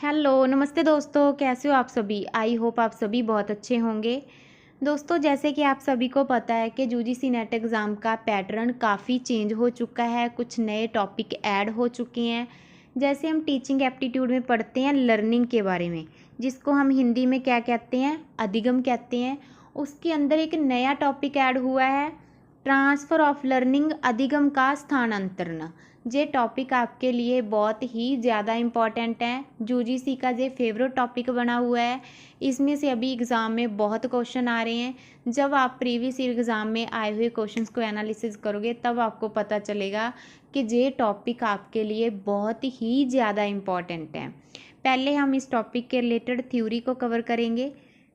Hello, नमस्ते दोस्तों, कैसे हो आप सभी? आई होप आप सभी बहुत अच्छे होंगे। दोस्तों, जैसे कि आप सभी को पता है कि यूजीसी नेट एग्ज़ाम का पैटर्न काफ़ी चेंज हो चुका है, कुछ नए टॉपिक ऐड हो चुके हैं। जैसे हम टीचिंग एप्टीट्यूड में पढ़ते हैं लर्निंग के बारे में, जिसको हम हिंदी में क्या कहते हैं? अधिगम कहते हैं। उसके अंदर एक नया टॉपिक ऐड हुआ है, ट्रांसफ़र ऑफ लर्निंग, अधिगम का स्थानांतरण। ये टॉपिक आपके लिए बहुत ही ज़्यादा इम्पॉर्टेंट है। यूजीसी का ये फेवरेट टॉपिक बना हुआ है। इसमें से अभी एग्ज़ाम में बहुत क्वेश्चन आ रहे हैं। जब आप प्रीवियस ईयर एग्ज़ाम में आए हुए क्वेश्चंस को एनालिसिस करोगे तब आपको पता चलेगा कि ये टॉपिक आपके लिए बहुत ही ज़्यादा इम्पॉर्टेंट है। पहले हम इस टॉपिक के रिलेटेड थ्योरी को कवर करेंगे।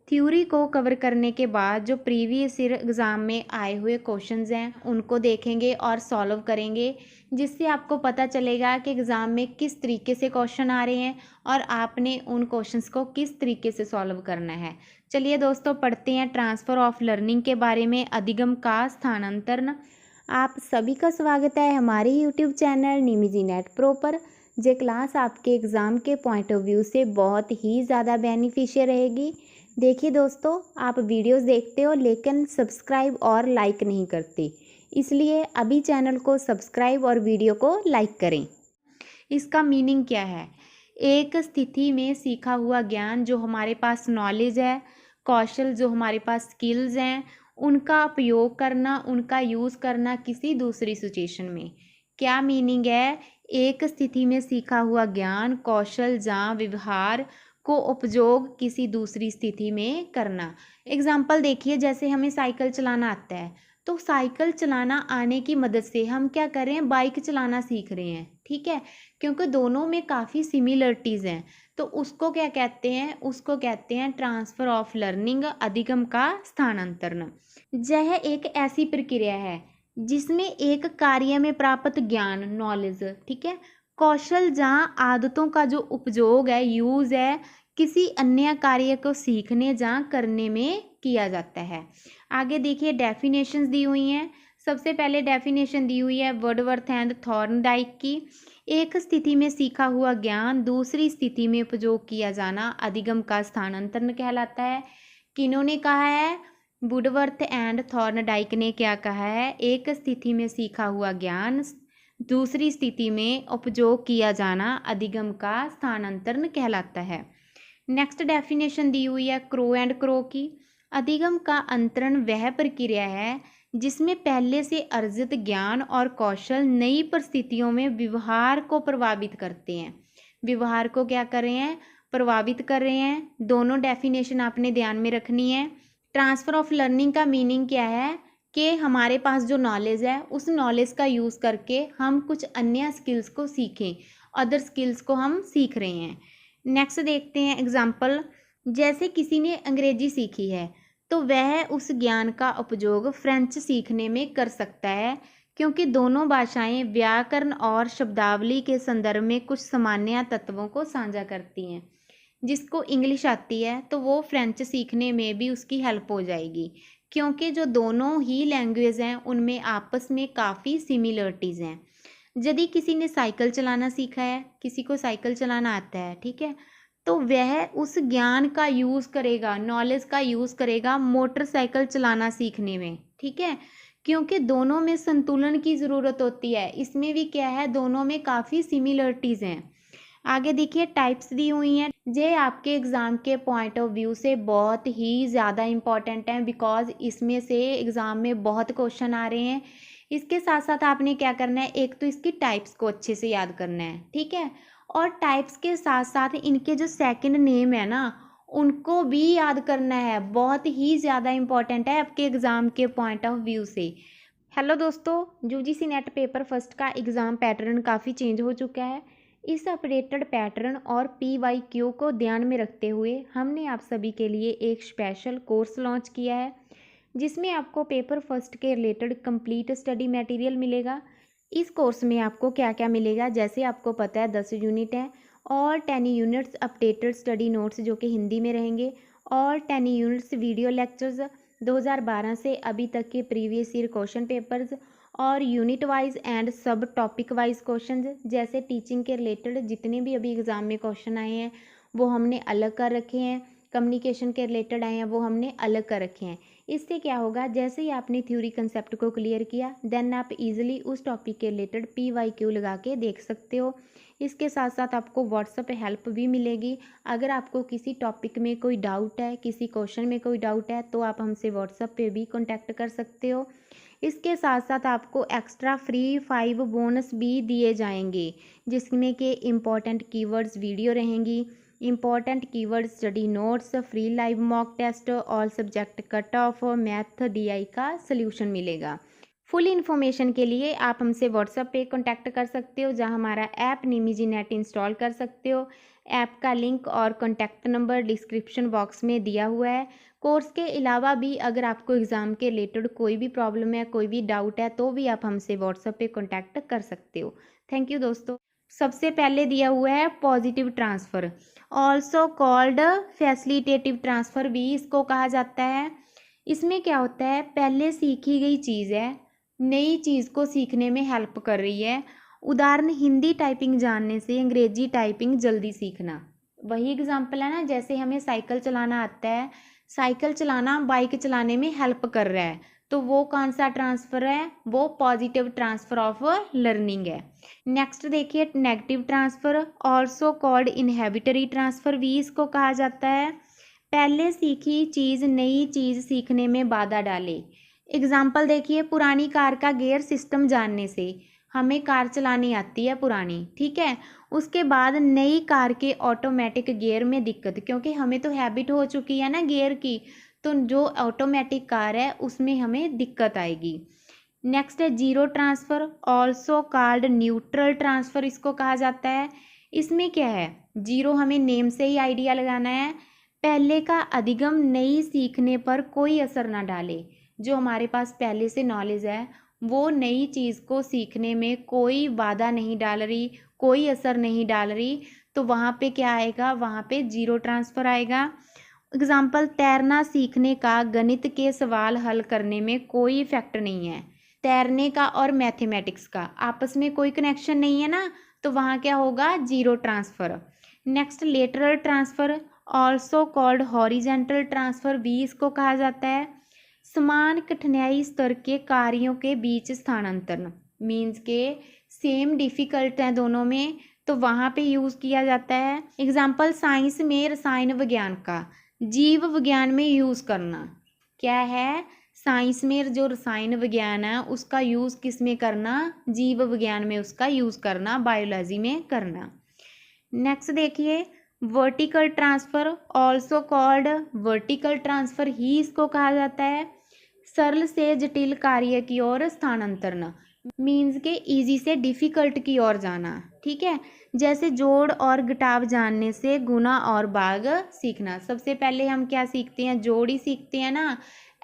थ्योरी को कवर करने के बाद जो प्रीवियस ईयर एग्ज़ाम में आए हुए क्वेश्चंस हैं उनको देखेंगे और सॉल्व करेंगे, जिससे आपको पता चलेगा कि एग्ज़ाम में किस तरीके से क्वेश्चन आ रहे हैं और आपने उन क्वेश्चंस को किस तरीके से सॉल्व करना है। चलिए दोस्तों, पढ़ते हैं ट्रांसफ़र ऑफ लर्निंग के बारे में, अधिगम का स्थानांतरण। आप सभी का स्वागत है हमारे यूट्यूब चैनल निमिजी नेट प्रो पर। ये क्लास आपके एग्ज़ाम के पॉइंट ऑफ व्यू से बहुत ही ज़्यादा बेनिफिशियल रहेगी। देखिए दोस्तों, आप वीडियोस देखते हो लेकिन सब्सक्राइब और लाइक नहीं करते, इसलिए अभी चैनल को सब्सक्राइब और वीडियो को लाइक करें। इसका मीनिंग क्या है? एक स्थिति में सीखा हुआ ज्ञान, जो हमारे पास नॉलेज है, कौशल जो हमारे पास स्किल्स हैं, उनका उपयोग करना, उनका यूज़ करना किसी दूसरी सिचुएशन में। क्या मीनिंग है? एक स्थिति में सीखा हुआ ज्ञान, कौशल या व्यवहार को उपयोग किसी दूसरी स्थिति में करना। एग्जाम्पल देखिए, जैसे हमें साइकिल चलाना आता है, तो साइकिल चलाना आने की मदद से हम क्या कर रहे हैं? बाइक चलाना सीख रहे हैं, ठीक है? क्योंकि दोनों में काफ़ी सिमिलरिटीज़ हैं, तो उसको क्या कहते हैं? उसको कहते हैं ट्रांसफ़र ऑफ लर्निंग, अधिगम का स्थानांतरण। यह एक ऐसी प्रक्रिया है जिसमें एक कार्य में प्राप्त ज्ञान, नॉलेज, ठीक है, कौशल जहाँ आदतों का जो उपयोग है, यूज़ है, किसी अन्य कार्य को सीखने जहाँ करने में किया जाता है। आगे देखिए, डेफिनेशंस दी हुई हैं। सबसे पहले डेफिनेशन दी हुई है वर्डवर्थ एंड थॉर्नडाइक की। एक स्थिति में सीखा हुआ ज्ञान दूसरी स्थिति में उपयोग किया जाना अधिगम का स्थानांतरण कहलाता है। किन्होंने कहा है? वुडवर्थ एंड थॉर्नडाइक ने क्या कहा है? एक स्थिति में सीखा हुआ ज्ञान दूसरी स्थिति में उपयोग किया जाना अधिगम का स्थानांतरण कहलाता है। नेक्स्ट डेफिनेशन दी हुई है क्रो एंड क्रो की। अधिगम का अंतरण वह प्रक्रिया है जिसमें पहले से अर्जित ज्ञान और कौशल नई परिस्थितियों में व्यवहार को प्रभावित करते हैं। व्यवहार को क्या कर रहे हैं? प्रभावित कर रहे हैं। दोनों डेफिनेशन आपने ध्यान में रखनी है। ट्रांसफ़र ऑफ लर्निंग का मीनिंग क्या है? कि हमारे पास जो नॉलेज है उस नॉलेज का यूज़ करके हम कुछ अन्य स्किल्स को सीखें, अदर स्किल्स को हम सीख रहे हैं। नेक्स्ट देखते हैं एग्जाम्पल। जैसे किसी ने अंग्रेजी सीखी है तो वह उस ज्ञान का उपयोग फ्रेंच सीखने में कर सकता है, क्योंकि दोनों भाषाएं व्याकरण और शब्दावली के संदर्भ में कुछ सामान्य तत्वों को साझा करती हैं। जिसको इंग्लिश आती है तो वो फ्रेंच सीखने में भी उसकी हेल्प हो जाएगी, क्योंकि जो दोनों ही लैंग्वेज हैं उनमें आपस में काफ़ी सिमिलरिटीज़ हैं। यदि किसी ने साइकिल चलाना सीखा है, किसी को साइकिल चलाना आता है, ठीक है, तो वह उस ज्ञान का यूज़ करेगा, नॉलेज का यूज़ करेगा मोटरसाइकिल चलाना सीखने में, ठीक है, क्योंकि दोनों में संतुलन की ज़रूरत होती है। इसमें भी क्या है? दोनों में काफ़ी सिमिलरिटीज़ हैं। आगे देखिए, टाइप्स दी हुई हैं। ये आपके एग्ज़ाम के पॉइंट ऑफ व्यू से बहुत ही ज़्यादा इम्पॉर्टेंट हैं, बिकॉज इसमें से एग्ज़ाम में बहुत क्वेश्चन आ रहे हैं। इसके साथ साथ आपने क्या करना है? एक तो इसकी टाइप्स को अच्छे से याद करना है, ठीक है, और टाइप्स के साथ साथ इनके जो सेकंड नेम है ना, उनको भी याद करना है। बहुत ही ज़्यादा इम्पॉर्टेंट है आपके एग्ज़ाम के पॉइंट ऑफ व्यू से। हेलो दोस्तों, यूजीसी नेट पेपर फर्स्ट का एग्ज़ाम पैटर्न काफ़ी चेंज हो चुका है। इस अपडेटेड पैटर्न और PYQ को ध्यान में रखते हुए हमने आप सभी के लिए एक स्पेशल कोर्स लॉन्च किया है, जिसमें आपको पेपर फर्स्ट के रिलेटेड कंप्लीट स्टडी मटेरियल मिलेगा। इस कोर्स में आपको क्या क्या मिलेगा? जैसे आपको पता है 10 यूनिट हैं और 10 यूनिट्स अपडेटेड स्टडी नोट्स जो कि हिंदी में रहेंगे, और 10 यूनिट्स वीडियो लेक्चर्स 2012 से अभी तक के प्रीवियस ईयर क्वेश्चन पेपर्स, और यूनिट वाइज एंड सब टॉपिक वाइज क्वेश्चन, जैसे टीचिंग के रिलेटेड जितने भी अभी एग्ज़ाम में क्वेश्चन आए हैं वो हमने अलग कर रखे हैं, कम्युनिकेशन के रिलेटेड आए हैं वो हमने अलग कर रखे हैं। इससे क्या होगा, जैसे ही आपने थ्योरी कंसेप्ट को क्लियर किया देन आप इजीली उस टॉपिक के रिलेटेड PYQ लगा के देख सकते हो। इसके साथ साथ आपको व्हाट्सएप पे हेल्प भी मिलेगी। अगर आपको किसी टॉपिक में कोई डाउट है, किसी क्वेश्चन में कोई डाउट है, तो आप हमसे व्हाट्सएप पे भी कॉन्टैक्ट कर सकते हो। इसके साथ साथ आपको एक्स्ट्रा फ्री 5 बोनस भी दिए जाएंगे, जिसमें कि इम्पॉर्टेंट कीवर्ड्स वीडियो रहेंगी, important keyword study notes, free live mock test, all subject cut off, math DI का सल्यूशन मिलेगा। फुल इन्फॉर्मेशन के लिए आप हमसे व्हाट्सएप पे कांटेक्ट कर सकते हो, जहां हमारा ऐप निमिजी नेट इंस्टॉल कर सकते हो। ऐप का लिंक और कांटेक्ट नंबर डिस्क्रिप्शन बॉक्स में दिया हुआ है। कोर्स के अलावा भी अगर आपको एग्ज़ाम के रिलेटेड कोई भी प्रॉब्लम है, कोई भी डाउट है, तो भी आप हमसे व्हाट्सएप पे कांटेक्ट कर सकते हो। थैंक यू दोस्तों। सबसे पहले दिया हुआ है positive transfer, also called facilitative transfer भी इसको कहा जाता है। इसमें क्या होता है, पहले सीखी गई चीज़ है, नई चीज़ को सीखने में हेल्प कर रही है। उदाहरण, हिंदी टाइपिंग जानने से अंग्रेजी टाइपिंग जल्दी सीखना। वही एग्जाम्पल है ना, जैसे हमें साइकिल चलाना आता है, साइकिल चलाना बाइक चलाने में हेल्प कर रहा है, तो वो कौन सा ट्रांसफ़र है, वो पॉजिटिव ट्रांसफ़र ऑफ लर्निंग है। नेक्स्ट देखिए negative transfer, also called inhibitory transfer भी इसको कहा जाता है। पहले सीखी चीज़ नई चीज़ सीखने में बाधा डाले। एग्जाम्पल देखिए, पुरानी कार का गियर सिस्टम जानने से, हमें कार चलानी आती है पुरानी, ठीक है, उसके बाद नई कार के ऑटोमेटिक गियर में दिक्कत, क्योंकि हमें तो हैबिट हो चुकी है ना गियर की, तो जो ऑटोमेटिक कार है उसमें हमें दिक्कत आएगी। नेक्स्ट है zero transfer, also called neutral transfer इसको कहा जाता है। इसमें क्या है, जीरो हमें नेम से ही आइडिया लगाना है, पहले का अधिगम नई सीखने पर कोई असर ना डाले। जो हमारे पास पहले से नॉलेज है वो नई चीज़ को सीखने में कोई बाधा नहीं डाल रही, कोई असर नहीं डाल रही, तो वहाँ पे क्या आएगा, वहाँ पे जीरो ट्रांसफ़र आएगा। एग्जाम्पल, तैरना सीखने का गणित के सवाल हल करने में कोई इफेक्ट नहीं है। तैरने का और मैथमेटिक्स का आपस में कोई कनेक्शन नहीं है ना, तो वहाँ क्या होगा, zero transfer. Next lateral transfer, also called horizontal transfer भी इसको कहा जाता है। समान कठिनाई स्तर के कार्यों के बीच स्थानांतरण, मीन्स के सेम डिफ़िकल्ट हैं दोनों में, तो वहाँ पे यूज़ किया जाता है। एग्जाम्पल, साइंस में रसायन विज्ञान का जीव विज्ञान में यूज़ करना, क्या है, साइंस में जो रसायन विज्ञान है उसका यूज़ किस में करना, जीव विज्ञान में उसका यूज़ करना, बायोलॉजी में करना। नेक्स्ट देखिए vertical transfer, also called vertical transfer ही इसको कहा जाता है। सरल से जटिल कार्य की ओर स्थानांतरण, मीन्स के इजी से डिफ़िकल्ट की ओर जाना, ठीक है। जैसे जोड़ और घटाव जानने से गुना और भाग सीखना। सबसे पहले हम क्या सीखते हैं, जोड़ ही सीखते हैं ना,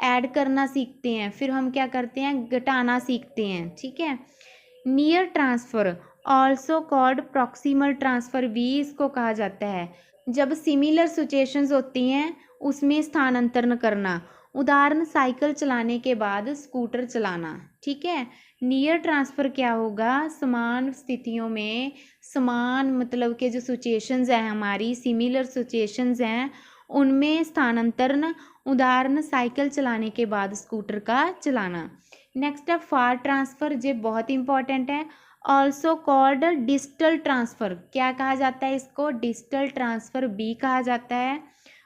ऐड करना सीखते हैं, फिर हम क्या करते हैं, घटाना सीखते हैं, ठीक है। Near transfer, also called proximal transfer भी इसको कहा जाता है। जब सिमिलर सिचुएशंस होती हैं उसमें स्थानांतरण करना। उदाहरण, साइकिल चलाने के बाद स्कूटर चलाना, ठीक है। नियर ट्रांसफ़र क्या होगा, समान स्थितियों में, समान मतलब के जो सिचुएशंस हैं हमारी, सिमिलर सिचुएशंस हैं उनमें स्थानांतरण। उदाहरण, साइकिल चलाने के बाद स्कूटर का चलाना। नेक्स्ट है फार ट्रांसफ़र, ये बहुत इंपॉर्टेंट है। ऑल्सो कॉल्ड डिजिटल ट्रांसफ़र, क्या कहा जाता है इसको, डिजिटल ट्रांसफ़र भी कहा जाता है।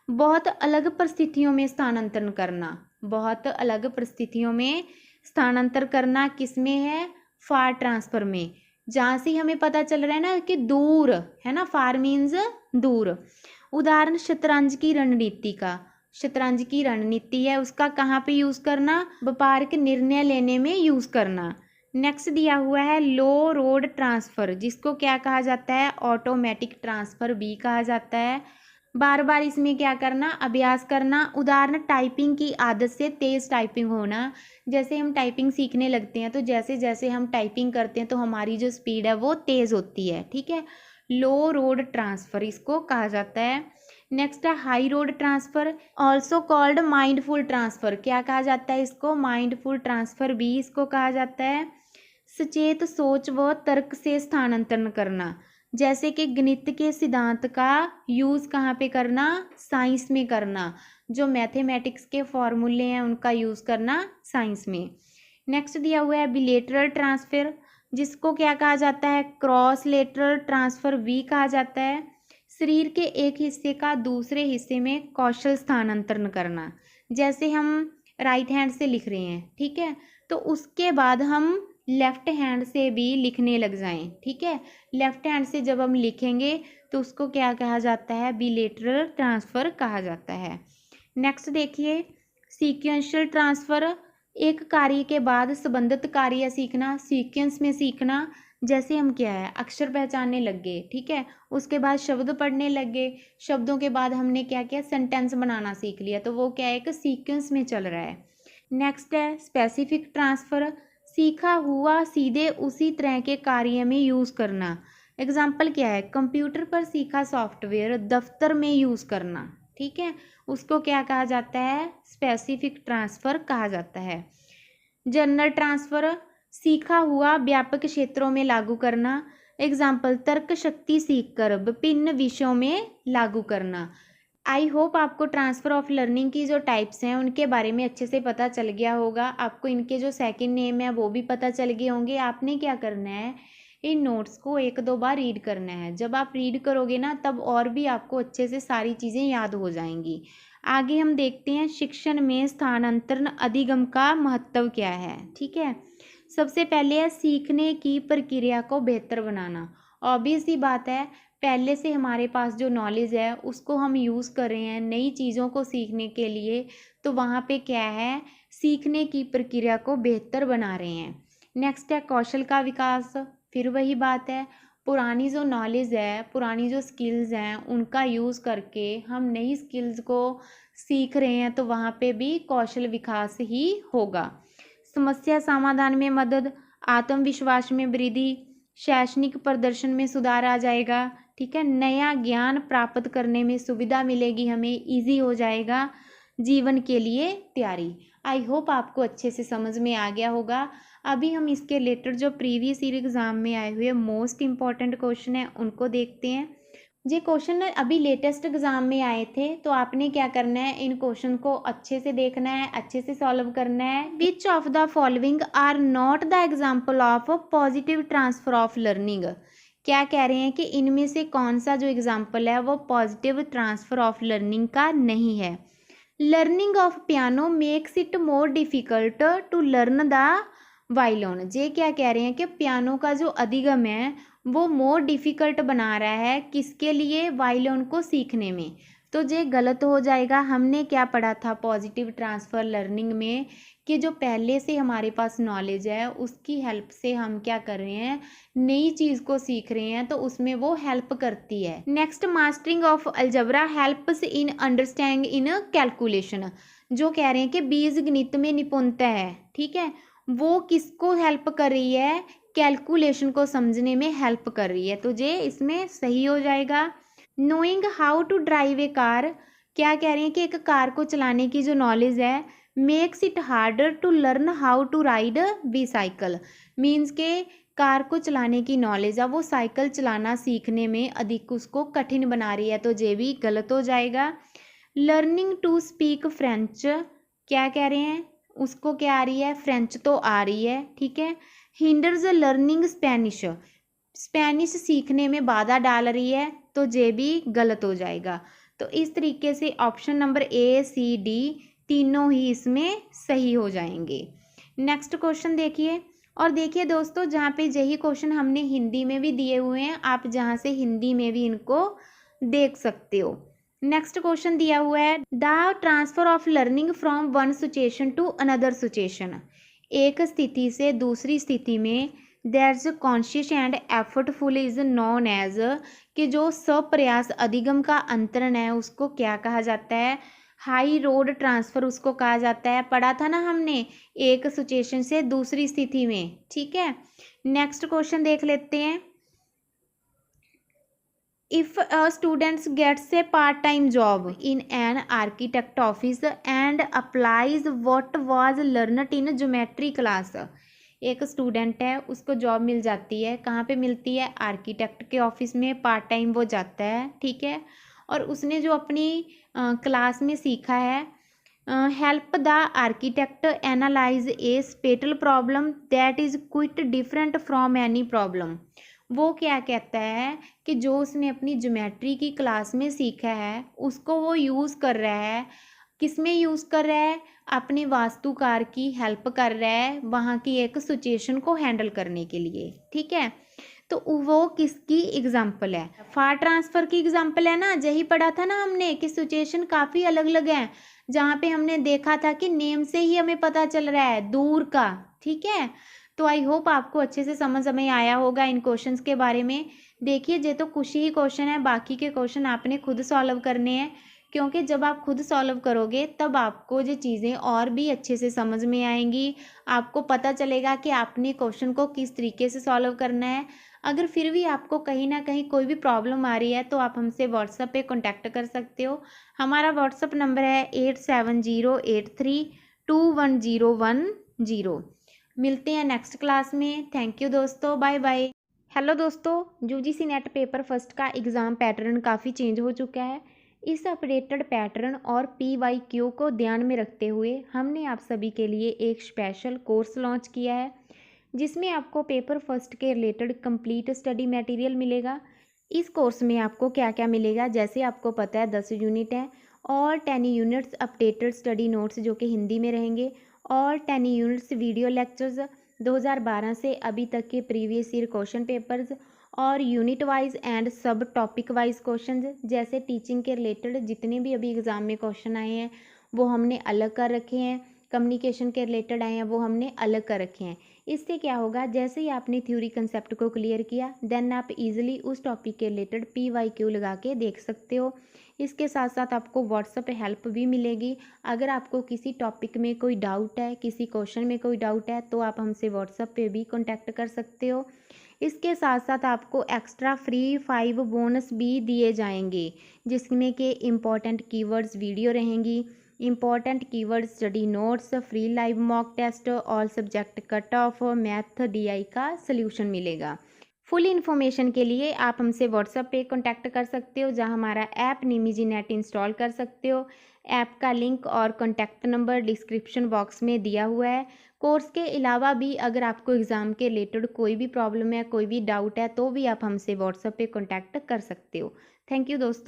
बहुत अलग परिस्थितियों में स्थानांतरण करना, बहुत अलग परिस्थितियों में स्थानांतर करना किस में है, फार ट्रांसफ़र में। जहाँ से हमें पता चल रहा है ना कि दूर है ना, फार मीन्स दूर। उदाहरण, शतरंज की रणनीति का, शतरंज की रणनीति है उसका कहाँ पे यूज़ करना, व्यापारिक निर्णय लेने में यूज़ करना। नेक्स्ट दिया हुआ है लो रोड ट्रांसफ़र, जिसको क्या कहा जाता है, ऑटोमेटिक ट्रांसफ़र भी कहा जाता है। बार बार इसमें क्या करना, अभ्यास करना। उदाहरण, टाइपिंग की आदत से तेज़ टाइपिंग होना। जैसे हम टाइपिंग सीखने लगते हैं तो जैसे जैसे हम टाइपिंग करते हैं तो हमारी जो स्पीड है वो तेज़ होती है, ठीक है। लो रोड ट्रांसफ़र इसको कहा जाता है। नेक्स्ट है high road transfer, also called mindful transfer, क्या कहा जाता है इसको, माइंडफुल ट्रांसफ़र भी इसको कहा जाता है। सचेत सोच व तर्क से स्थानांतरण करना, जैसे कि गणित के सिद्धांत का यूज़ कहाँ पे करना, साइंस में करना। जो मैथमेटिक्स के फॉर्मूले हैं उनका यूज़ करना साइंस में। नेक्स्ट दिया हुआ है बिलेटरल ट्रांसफ़र, जिसको क्या कहा जाता है, क्रॉस लेटरल ट्रांसफ़र भी कहा जाता है। शरीर के एक हिस्से का दूसरे हिस्से में कौशल स्थानांतरण करना, जैसे हम राइट हैंड से लिख रहे हैं, ठीक है, तो उसके बाद हम लेफ्ट हैंड से भी लिखने लग जाएं, ठीक है। लेफ्ट हैंड से जब हम लिखेंगे तो उसको क्या कहा जाता है, बिलेटरल ट्रांसफ़र कहा जाता है। नेक्स्ट देखिए सीक्वेंशियल ट्रांसफ़र, एक कार्य के बाद संबंधित कार्य सीखना, सीक्वेंस में सीखना। जैसे हम क्या है, अक्षर पहचानने लग गए, ठीक है, उसके बाद शब्द पढ़ने लग गए, शब्दों के बाद हमने क्या किया, सेंटेंस बनाना सीख लिया, तो वो क्या है, एक सीक्वेंस में चल रहा है। नेक्स्ट है स्पेसिफिक ट्रांसफ़र, सीखा हुआ सीधे उसी तरह के कार्य में यूज़ करना। एग्जाम्पल क्या है, कंप्यूटर पर सीखा सॉफ्टवेयर दफ्तर में यूज़ करना, ठीक है, उसको क्या कहा जाता है, स्पेसिफिक ट्रांसफ़र कहा जाता है। जनरल ट्रांसफ़र, सीखा हुआ व्यापक क्षेत्रों में लागू करना। एग्जाम्पल तर्क शक्ति सीखकर विभिन्न विषयों में लागू करना। आई होप आपको ट्रांसफ़र ऑफ लर्निंग की जो टाइप्स हैं उनके बारे में अच्छे से पता चल गया होगा। आपको इनके जो सेकंड नेम है वो भी पता चल गए होंगे। आपने क्या करना है, इन नोट्स को 1-2 बार रीड करना है। जब आप रीड करोगे ना तब और भी आपको अच्छे से सारी चीज़ें याद हो जाएंगी। आगे हम देखते हैं शिक्षण में स्थानांतरण अधिगम का महत्व क्या है, ठीक है। सबसे पहले है सीखने की प्रक्रिया को बेहतर बनाना। ऑब्वियस ही बात है, पहले से हमारे पास जो नॉलेज है उसको हम यूज़ कर रहे हैं नई चीज़ों को सीखने के लिए, तो वहाँ पे क्या है, सीखने की प्रक्रिया को बेहतर बना रहे हैं। नेक्स्ट है कौशल का विकास, फिर वही बात है, पुरानी जो नॉलेज है, पुरानी जो स्किल्स हैं उनका यूज़ करके हम नई स्किल्स को सीख रहे हैं, तो वहाँ पे भी कौशल विकास ही होगा। समस्या समाधान में मदद, आत्मविश्वास में वृद्धि, शैक्षणिक प्रदर्शन में सुधार आ जाएगा, ठीक है, नया ज्ञान प्राप्त करने में सुविधा मिलेगी, हमें इजी हो जाएगा, जीवन के लिए तैयारी। आई होप आपको अच्छे से समझ में आ गया होगा। अभी हम इसके रिलेटेड जो प्रीवियस ईयर एग्ज़ाम में आए हुए मोस्ट इम्पॉर्टेंट क्वेश्चन हैं उनको देखते हैं। ये क्वेश्चन अभी लेटेस्ट एग्जाम में आए थे, तो आपने क्या करना है, इन क्वेश्चन को अच्छे से देखना है, अच्छे से सॉल्व करना है। Which of the following are not the example of positive transfer of learning, क्या कह रहे हैं कि इनमें से कौन सा जो एग्जाम्पल है वो पॉजिटिव ट्रांसफर ऑफ लर्निंग का नहीं है। Learning of piano makes it more difficult to learn the violin, ये क्या कह रहे हैं कि पियानो का जो अधिगम है वो मोर डिफ़िकल्ट बना रहा है, किसके लिए, वायलिन को सीखने में, तो ये गलत हो जाएगा। हमने क्या पढ़ा था पॉजिटिव ट्रांसफ़र लर्निंग में कि जो पहले से हमारे पास नॉलेज है उसकी हेल्प से हम क्या कर रहे हैं, नई चीज़ को सीख रहे हैं, तो उसमें वो हेल्प करती है। Next mastering of algebra helps in understanding in calculation, जो कह रहे हैं कि बीज गणित में निपुणता है, ठीक है, वो किसको हेल्प कर रही है, कैलकुलेशन को समझने में हेल्प कर रही है, तो ये इसमें सही हो जाएगा। Knowing how to drive a car, क्या कह रहे हैं कि एक कार को चलाने की जो नॉलेज है makes it harder to learn how to ride bicycle, means के कार को चलाने की नॉलेज है वो साइकिल चलाना सीखने में अधिक उसको कठिन बना रही है, तो ये भी गलत हो जाएगा। लर्निंग टू स्पीक फ्रेंच, क्या कह रहे हैं, उसको क्या आ रही है, फ्रेंच तो आ रही है, ठीक है। हिंडर्स लर्निंग स्पेनिश, स्पेनिश सीखने में बाधा डाल रही है, तो ये भी गलत हो जाएगा। तो इस तरीके से option number A C D तीनों ही इसमें सही हो जाएंगे। नेक्स्ट क्वेश्चन देखिए, और देखिए दोस्तों जहाँ पे यही क्वेश्चन हमने हिंदी में भी दिए हुए हैं, आप जहाँ से हिंदी में भी इनको देख सकते हो। नेक्स्ट क्वेश्चन दिया हुआ है the transfer of learning from one situation to another situation, एक स्थिति से दूसरी स्थिति में that's conscious and effortful is known as, कि जो सप्रयास अधिगम का अंतरण है उसको क्या कहा जाता है, हाई रोड ट्रांसफ़र उसको कहा जाता है। पढ़ा था ना हमने, एक सिचुएशन से दूसरी स्थिति में, ठीक है। नेक्स्ट क्वेश्चन देख लेते हैं, if a student gets a part-time job in an architect office and applies what was learned in geometry class, एक स्टूडेंट है, उसको जॉब मिल जाती है। कहाँ पे मिलती है? आर्किटेक्ट के ऑफिस में पार्ट टाइम वो जाता है, ठीक है। और उसने जो अपनी क्लास में सीखा है, help the architect analyse a spatial problem that is quite different from any problem. वो क्या कहता है कि जो उसने अपनी ज्योमेट्री की क्लास में सीखा है उसको वो यूज़ कर रहा है। किस में यूज़ कर रहा है? अपने वास्तुकार की हेल्प कर रहा है वहाँ की एक सिचुएशन को हैंडल करने के लिए, ठीक है। तो वो किसकी एग्जाम्पल है? फार ट्रांसफ़र की एग्जाम्पल है ना। यही पढ़ा था ना हमने कि सिचुएशन काफ़ी अलग अलग हैं, जहाँ पे हमने देखा था कि नेम से ही हमें पता चल रहा है दूर का, ठीक है। तो आई होप आपको अच्छे से समझ में आया होगा इन क्वेश्चंस के बारे में। देखिए ये तो कुछ ही क्वेश्चन है, बाकी के क्वेश्चन आपने खुद सॉल्व करने हैं, क्योंकि जब आप खुद सॉल्व करोगे तब आपको ये चीज़ें और भी अच्छे से समझ में आएंगी। आपको पता चलेगा कि आपने क्वेश्चन को किस तरीके से सॉल्व करना है। अगर फिर भी आपको कहीं ना कहीं कोई भी प्रॉब्लम आ रही है तो आप हमसे व्हाट्सएप पे कांटेक्ट कर सकते हो। हमारा व्हाट्सएप नंबर है 8708321010। मिलते हैं नेक्स्ट क्लास में। थैंक यू दोस्तों, बाय बाय। हेलो दोस्तों, यूजीसी नेट पेपर फर्स्ट का एग्ज़ाम पैटर्न काफ़ी चेंज हो चुका है। इस अपडेटेड पैटर्न और PYQ को ध्यान में रखते हुए हमने आप सभी के लिए एक स्पेशल कोर्स लॉन्च किया है, जिसमें आपको पेपर फर्स्ट के रिलेटेड कंप्लीट स्टडी मटेरियल मिलेगा। इस कोर्स में आपको क्या क्या मिलेगा? जैसे आपको पता है 10 यूनिट हैं और 10 यूनिट्स अपडेटेड स्टडी नोट्स जो कि हिंदी में रहेंगे, और 10 यूनिट्स वीडियो लेक्चर्स 2012 से अभी तक के प्रीवियस ईयर क्वेश्चन पेपर्स, और यूनिट वाइज एंड सब टॉपिक वाइज क्वेश्चन। जैसे टीचिंग के रिलेटेड जितने भी अभी एग्ज़ाम में क्वेश्चन आए हैं वो हमने अलग कर रखे हैं, कम्युनिकेशन के रिलेटेड आए हैं वो हमने अलग कर रखे हैं। इससे क्या होगा, जैसे ही आपने थ्योरी कंसेप्ट को क्लियर किया देन आप इजीली उस टॉपिक के रिलेटेड PYQ लगा के देख सकते हो। इसके साथ साथ आपको व्हाट्सएप पे हेल्प भी मिलेगी। अगर आपको किसी टॉपिक में कोई डाउट है, किसी क्वेश्चन में कोई डाउट है, तो आप हमसे व्हाट्सएप पे भी कॉन्टैक्ट कर सकते हो। इसके साथ साथ आपको एक्स्ट्रा फ्री 5 बोनस भी दिए जाएंगे, जिसमें कि इम्पॉर्टेंट कीवर्ड्स वीडियो रहेंगी, important keyword study notes, free live mock test, all subject cut off, math DI का सल्यूशन मिलेगा। फुल इन्फॉर्मेशन के लिए आप हमसे व्हाट्सएप पे कांटेक्ट कर सकते हो, जहां हमारा ऐप निमिजी नेट इंस्टॉल कर सकते हो। ऐप का लिंक और कांटेक्ट नंबर डिस्क्रिप्शन बॉक्स में दिया हुआ है। कोर्स के अलावा भी अगर आपको एग्ज़ाम के रिलेटेड कोई भी प्रॉब्लम है, कोई भी डाउट है, तो भी आप हमसे व्हाट्सएप पे कांटेक्ट कर सकते हो। थैंक यू दोस्तों।